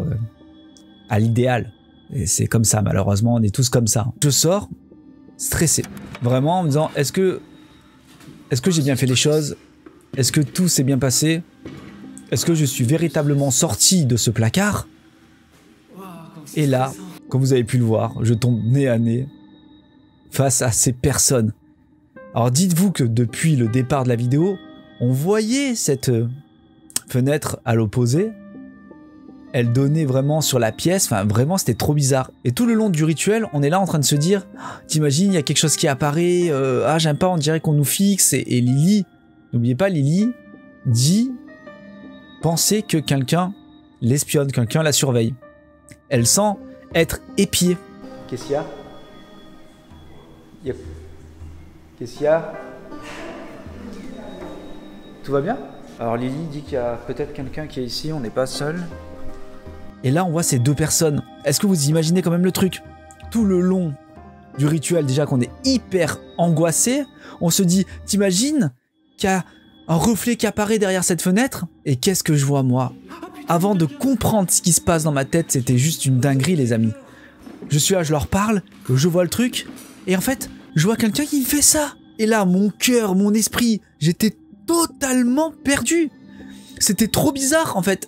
à l'idéal. Et c'est comme ça, malheureusement, on est tous comme ça. Je sors stressé, vraiment en me disant est-ce que j'ai bien fait les choses? Est-ce que tout s'est bien passé? Est-ce que je suis véritablement sorti de ce placard? Et là, comme vous avez pu le voir, je tombe nez à nez face à ces personnes. Alors dites-vous que depuis le départ de la vidéo, on voyait cette fenêtre à l'opposé. Elle donnait vraiment sur la pièce, enfin vraiment c'était trop bizarre. Et tout le long du rituel, on est là en train de se dire, t'imagines, il y a quelque chose qui apparaît, ah j'aime pas, on dirait qu'on nous fixe. Et Lily, n'oubliez pas, Lily dit penser que quelqu'un l'espionne, quelqu'un la surveille. Elle sent être épiée. Qu'est-ce qu'il y a? Qu'est-ce qu'il y a? Tout va bien? Alors Lily dit qu'il y a peut-être quelqu'un qui est ici, on n'est pas seul. Et là, on voit ces deux personnes. Est-ce que vous imaginez quand même le truc? Tout le long du rituel, déjà qu'on est hyper angoissé, on se dit, t'imagines qu'il y a un reflet qui apparaît derrière cette fenêtre? Et qu'est-ce que je vois, moi? Avant de comprendre ce qui se passe dans ma tête, c'était juste une dinguerie, les amis. Je suis là, je leur parle, je vois le truc, et en fait, je vois quelqu'un qui me fait ça. Et là, mon cœur, mon esprit, j'étais totalement perdu. C'était trop bizarre, en fait.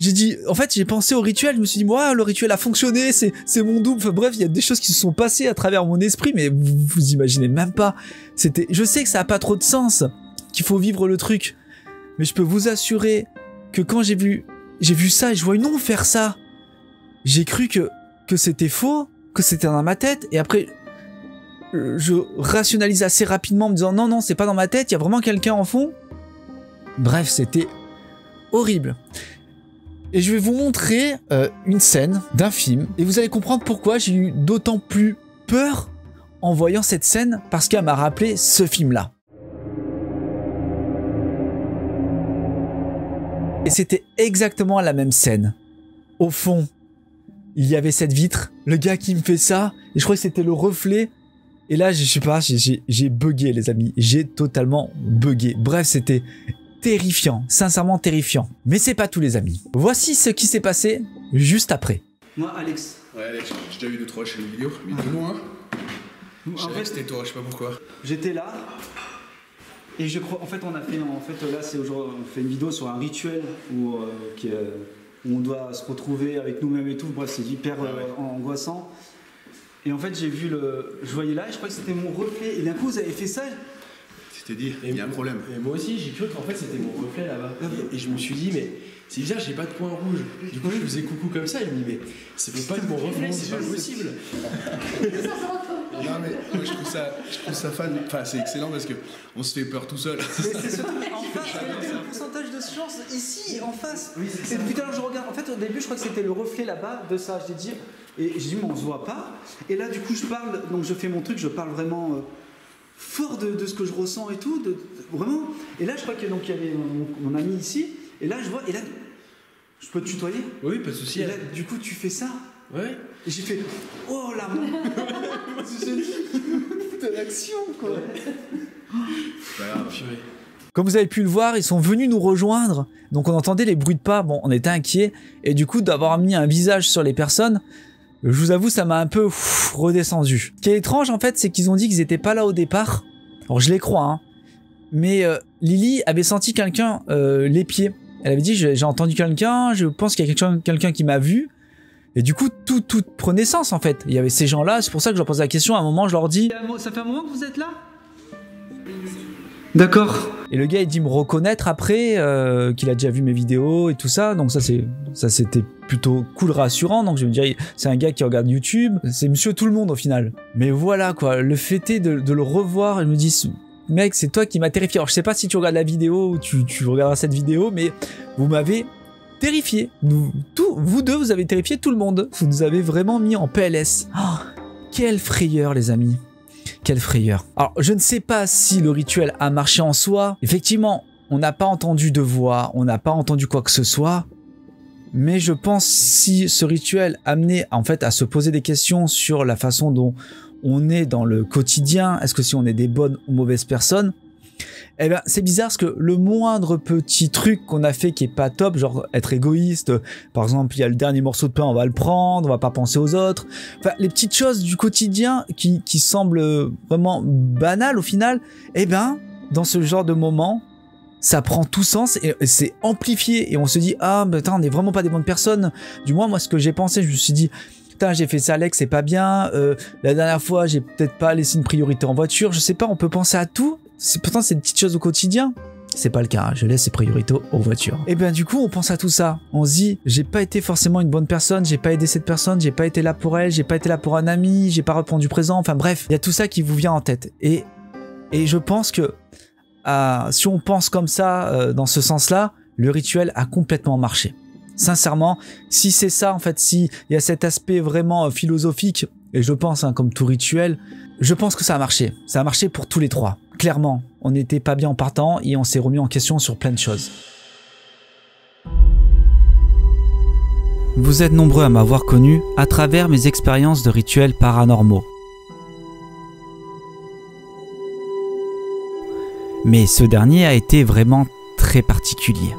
J'ai dit, en fait, j'ai pensé au rituel, je me suis dit, moi, le rituel a fonctionné, c'est mon double. Enfin, bref, il y a des choses qui se sont passées à travers mon esprit, mais vous imaginez même pas. Je sais que ça a pas trop de sens, qu'il faut vivre le truc, mais je peux vous assurer que quand j'ai vu ça et je vois une ombre faire ça, j'ai cru que c'était faux, que c'était dans ma tête, et après, je rationalise assez rapidement en me disant, non, c'est pas dans ma tête, il y a vraiment quelqu'un en fond. Bref, c'était horrible. Et je vais vous montrer une scène d'un film. Et vous allez comprendre pourquoi j'ai eu d'autant plus peur en voyant cette scène. Parce qu'elle m'a rappelé ce film-là. Et c'était exactement la même scène. Au fond, il y avait cette vitre. Le gars qui me fait ça. Et je crois que c'était le reflet. Et là, je sais pas, j'ai bugué, les amis. J'ai totalement bugué. Bref, c'était terrifiant, sincèrement terrifiant. Mais c'est pas tout, les amis. Voici ce qui s'est passé juste après. Moi, Alex. Ouais, Alex, j'ai déjà vu 2-3 chaînes vidéo, mais de loin. Je savais que c'était toi, je sais pas pourquoi. J'étais là. Et je crois, en fait, là, c'est aujourd'hui, on fait une vidéo sur un rituel où on doit se retrouver avec nous-mêmes et tout. Bref, c'est hyper angoissant. Et en fait, je voyais là, et je crois que c'était mon reflet. Et d'un coup, vous avez fait ça. C'était dit, il y a un problème. Et moi aussi, j'ai cru qu'en fait c'était mon reflet là-bas. Et je me suis dit, mais c'est bizarre, j'ai pas de point rouge. Du coup, je faisais coucou comme ça, et je me dis, mais ça peut pas être mon reflet, c'est pas possible. Non, mais moi je trouve ça fun. Enfin, c'est excellent parce qu'on se fait peur tout seul. C'est surtout en face, il y a un pourcentage de chance ici, en face. Oui, et depuis tout à l'heure, je regarde. En fait, au début, je crois que c'était le reflet là-bas de ça. J'ai dit, mais on se voit pas. Et là, du coup, je parle, donc je fais mon truc, je parle vraiment. Fort de ce que je ressens et tout, vraiment. Et là, je crois qu'il y avait mon ami ici, et là, je vois, et là, je peux te tutoyer? Oui, pas de souci. Et là, du coup, tu fais ça? Ouais. Et j'ai fait, oh là, j'ai dit, de l'action, quoi. Comme vous avez pu le voir, ils sont venus nous rejoindre, donc on entendait les bruits de pas, bon, on était inquiets, et du coup, d'avoir mis un visage sur les personnes, je vous avoue, ça m'a un peu redescendu. Ce qui est étrange, en fait, c'est qu'ils ont dit qu'ils étaient pas là au départ. Alors, je les crois, hein. Mais Lily avait senti quelqu'un l'épier. Elle avait dit, j'ai entendu quelqu'un, je pense qu'il y a quelqu'un qui m'a vu. Et du coup, tout prenait sens, en fait. Il y avait ces gens-là, c'est pour ça que je leur pose la question. À un moment, je leur dis... Ça fait un moment que vous êtes là? D'accord. Et le gars, il dit me reconnaître après, qu'il a déjà vu mes vidéos et tout ça. Donc ça c'était plutôt cool, rassurant. Donc je me dirais, c'est un gars qui regarde YouTube. C'est monsieur tout le monde au final. Mais voilà quoi, le fait est de le revoir. Je me dis, mec, c'est toi qui m'as terrifié. Alors je sais pas si tu regardes la vidéo ou tu regarderas cette vidéo, mais vous m'avez terrifié. Vous deux, vous avez terrifié tout le monde. Vous nous avez vraiment mis en PLS. Oh, quelle frayeur, les amis. Quelle frayeur. Alors, je ne sais pas si le rituel a marché en soi. Effectivement, on n'a pas entendu de voix, on n'a pas entendu quoi que ce soit. Mais je pense si ce rituel amenait en fait à se poser des questions sur la façon dont on est dans le quotidien, est-ce que si on est des bonnes ou mauvaises personnes, eh bien, c'est bizarre parce que le moindre petit truc qu'on a fait qui est pas top, genre être égoïste, par exemple, il y a le dernier morceau de pain, on va le prendre, on va pas penser aux autres. Enfin, les petites choses du quotidien qui semblent vraiment banales au final, eh ben, dans ce genre de moment, ça prend tout sens et c'est amplifié et on se dit, ah, mais attends, on n'est vraiment pas des bonnes personnes. Du moins, moi, ce que j'ai pensé, je me suis dit, putain, j'ai fait ça, Alex, c'est pas bien. La dernière fois, j'ai peut-être pas laissé une priorité en voiture. Je sais pas, on peut penser à tout. Pourtant, c'est des petites choses au quotidien. C'est pas le cas, hein. Je laisse ces priorités aux voitures. Et bien du coup, on pense à tout ça. On se dit, j'ai pas été forcément une bonne personne, j'ai pas aidé cette personne, j'ai pas été là pour elle, j'ai pas été là pour un ami, j'ai pas répondu présent, enfin bref, il y a tout ça qui vous vient en tête. Et je pense que si on pense comme ça, dans ce sens-là, le rituel a complètement marché. Sincèrement, si c'est ça, en fait, si il y a cet aspect vraiment philosophique, et je pense, hein, comme tout rituel, je pense que ça a marché. Ça a marché pour tous les trois. Clairement, on n'était pas bien en partant et on s'est remis en question sur plein de choses. Vous êtes nombreux à m'avoir connu à travers mes expériences de rituels paranormaux. Mais ce dernier a été vraiment très particulier.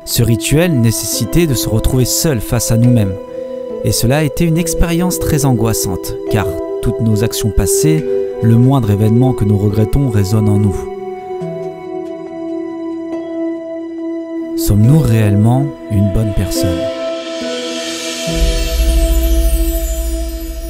Ce rituel nécessitait de se retrouver seul face à nous-mêmes. Et cela a été une expérience très angoissante, car toutes nos actions passées, le moindre événement que nous regrettons résonne en nous. Sommes-nous réellement une bonne personne ?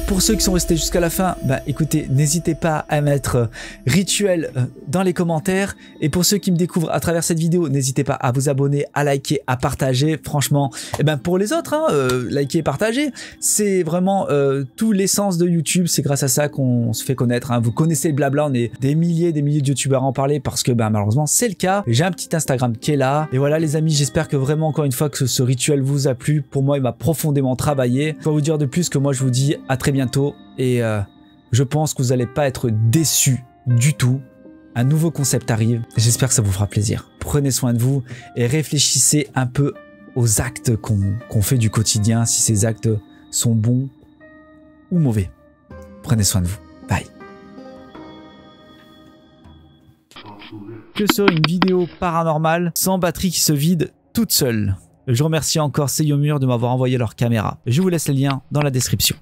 Pour ceux qui sont restés jusqu'à la fin, bah écoutez, n'hésitez pas à mettre rituel dans les commentaires. Et pour ceux qui me découvrent à travers cette vidéo, n'hésitez pas à vous abonner, à liker, à partager. Franchement, et ben pour les autres, hein, liker et partager, c'est vraiment tout l'essence de YouTube. C'est grâce à ça qu'on se fait connaître. Hein. Vous connaissez le blabla, on est des milliers de youtubeurs à en parler parce que ben, malheureusement c'est le cas. J'ai un petit Instagram qui est là. Et voilà les amis, j'espère que vraiment encore une fois que ce rituel vous a plu. Pour moi, il m'a profondément travaillé. Je peux vous dire de plus que moi je vous dis à très bientôt et je pense que vous n'allez pas être déçus du tout. Un nouveau concept arrive, j'espère que ça vous fera plaisir. Prenez soin de vous et réfléchissez un peu aux actes qu'on fait du quotidien, si ces actes sont bons ou mauvais. Prenez soin de vous. Bye. Que serait une vidéo paranormale sans batterie qui se vide toute seule? Je remercie encore Seyomur de m'avoir envoyé leur caméra. Je vous laisse les liens dans la description.